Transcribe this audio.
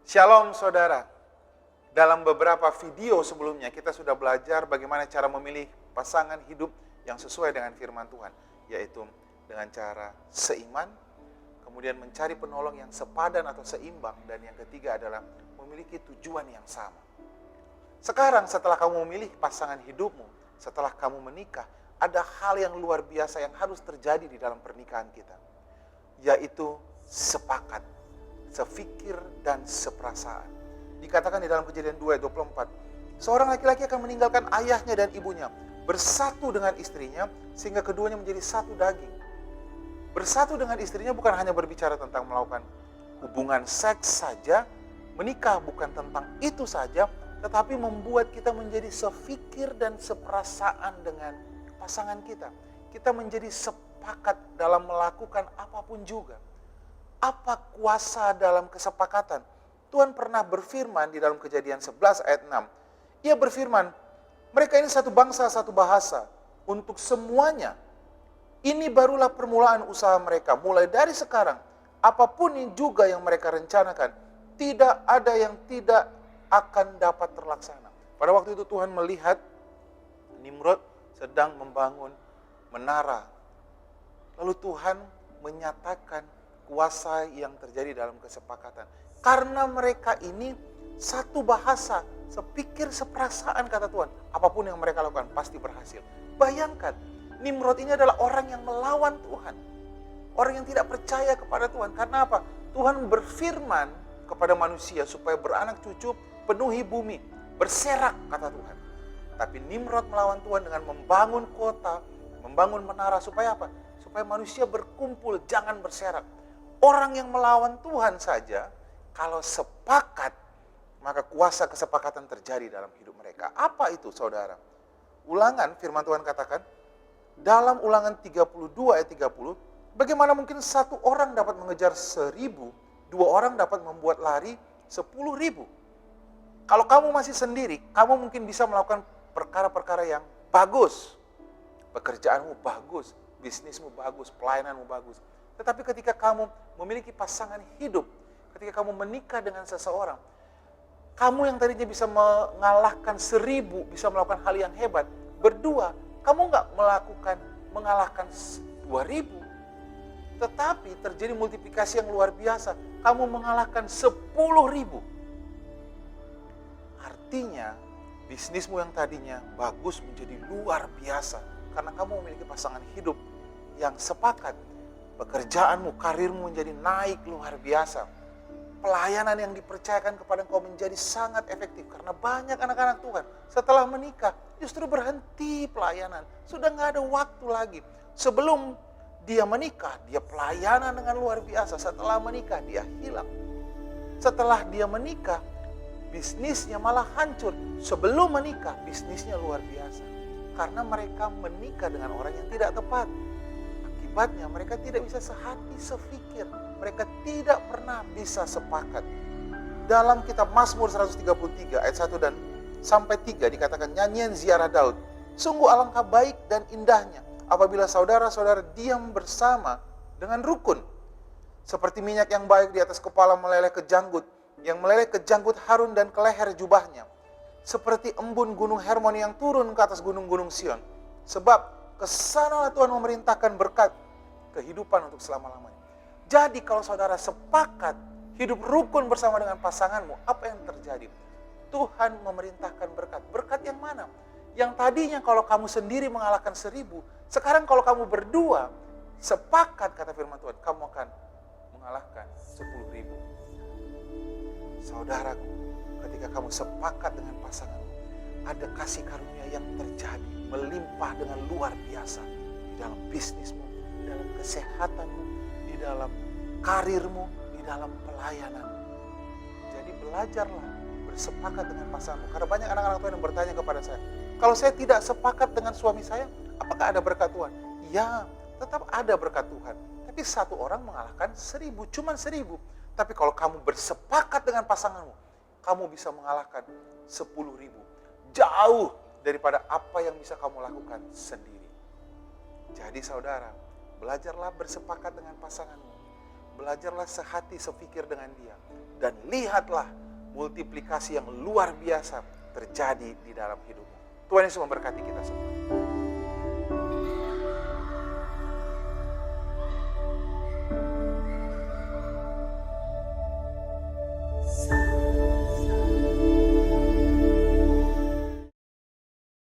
Shalom saudara. Dalam beberapa video sebelumnya kita sudah belajar bagaimana cara memilih pasangan hidup yang sesuai dengan firman Tuhan. Yaitu dengan cara seiman, kemudian mencari penolong yang sepadan atau seimbang, dan yang ketiga adalah memiliki tujuan yang sama. Sekarang setelah kamu memilih pasangan hidupmu, setelah kamu menikah, ada hal yang luar biasa yang harus terjadi di dalam pernikahan kita. Yaitu sepakat, sefikir, dan seperasaan. Dikatakan di dalam Kejadian 2 ayat 24, seorang laki-laki akan meninggalkan ayahnya dan ibunya, bersatu dengan istrinya, sehingga keduanya menjadi satu daging. Bersatu dengan istrinya bukan hanya berbicara tentang melakukan hubungan seks saja, menikah bukan tentang itu saja, tetapi membuat kita menjadi sefikir dan seperasaan dengan pasangan kita. Kita menjadi sepakat dalam melakukan apapun juga. Apa kuasa dalam kesepakatan? Tuhan pernah berfirman di dalam Kejadian 11 ayat 6. Ia berfirman, mereka ini satu bangsa, satu bahasa. Untuk semuanya, ini barulah permulaan usaha mereka. Mulai dari sekarang, apapun juga yang mereka rencanakan, tidak ada yang tidak akan dapat terlaksana. Pada waktu itu Tuhan melihat Nimrod sedang membangun menara. Lalu Tuhan menyatakan kuasa yang terjadi dalam kesepakatan. Karena mereka ini satu bahasa, sepikir, seperasaan, kata Tuhan. Apapun yang mereka lakukan pasti berhasil. Bayangkan, Nimrod ini adalah orang yang melawan Tuhan. Orang yang tidak percaya kepada Tuhan. Karena apa? Tuhan berfirman kepada manusia supaya beranak cucu, penuhi bumi, berserak, kata Tuhan. Tapi Nimrod melawan Tuhan dengan membangun kota, membangun menara. Supaya apa? Supaya manusia berkumpul, jangan berserak. Orang yang melawan Tuhan saja, kalau sepakat, maka kuasa kesepakatan terjadi dalam hidup mereka. Apa itu, saudara? Ulangan, firman Tuhan katakan, dalam Ulangan 32 ayat 30, bagaimana mungkin satu orang dapat mengejar 1.000, dua orang dapat membuat lari 10.000. Kalau kamu masih sendiri, kamu mungkin bisa melakukan perkara-perkara yang bagus. Pekerjaanmu bagus, bisnismu bagus, pelayananmu bagus. Tetapi ketika kamu memiliki pasangan hidup, ketika kamu menikah dengan seseorang, kamu yang tadinya bisa mengalahkan 1.000, bisa melakukan hal yang hebat, berdua, kamu nggak mengalahkan 2.000. Tetapi terjadi multiplikasi yang luar biasa, kamu mengalahkan 10.000. Artinya, bisnismu yang tadinya bagus menjadi luar biasa, karena kamu memiliki pasangan hidup yang sepakat. Pekerjaanmu, karirmu menjadi naik luar biasa. Pelayanan yang dipercayakan kepada engkau menjadi sangat efektif. Karena banyak anak-anak Tuhan setelah menikah justru berhenti pelayanan. Sudah nggak ada waktu lagi. Sebelum dia menikah, dia pelayanan dengan luar biasa. Setelah menikah, dia hilang. Setelah dia menikah, bisnisnya malah hancur. Sebelum menikah, bisnisnya luar biasa. Karena mereka menikah dengan orang yang tidak tepat. Akibatnya mereka tidak bisa sehati, sefikir. Mereka tidak pernah bisa sepakat. Dalam kitab Mazmur 133 ayat 1 dan sampai 3 dikatakan, nyanyian ziarah Daud. Sungguh alangkah baik dan indahnya apabila saudara-saudara diam bersama dengan rukun. Seperti minyak yang baik di atas kepala meleleh ke janggut, yang meleleh ke janggut Harun dan ke leher jubahnya. Seperti embun gunung Hermon yang turun ke atas gunung-gunung Sion. Sebab kesanalah Tuhan memerintahkan berkat kehidupan untuk selama-lamanya. Jadi kalau saudara sepakat hidup rukun bersama dengan pasanganmu, apa yang terjadi? Tuhan memerintahkan berkat. Berkat yang mana? Yang tadinya kalau kamu sendiri mengalahkan 1.000, sekarang kalau kamu berdua sepakat, kata firman Tuhan, kamu akan mengalahkan 10.000. Saudaraku, ketika kamu sepakat dengan pasanganmu, ada kasih karunia yang terjadi, melimpah dengan luar biasa di dalam bisnismu, di dalam kesehatanmu, di dalam karirmu, di dalam pelayananmu. Jadi belajarlah bersepakat dengan pasanganmu. Karena banyak anak-anak Tuhan yang bertanya kepada saya, kalau saya tidak sepakat dengan suami saya, apakah ada berkat Tuhan? Ya, tetap ada berkat Tuhan. Tapi satu orang mengalahkan 1.000, cuma 1.000. Tapi kalau kamu bersepakat dengan pasanganmu, kamu bisa mengalahkan 10.000. Jauh daripada apa yang bisa kamu lakukan sendiri. Jadi saudara, belajarlah bersepakat dengan pasanganmu. belajarlah sehati sepikir dengan dia. Dan lihatlah multiplikasi yang luar biasa terjadi di dalam hidupmu. Tuhan Yesus memberkati kita semua.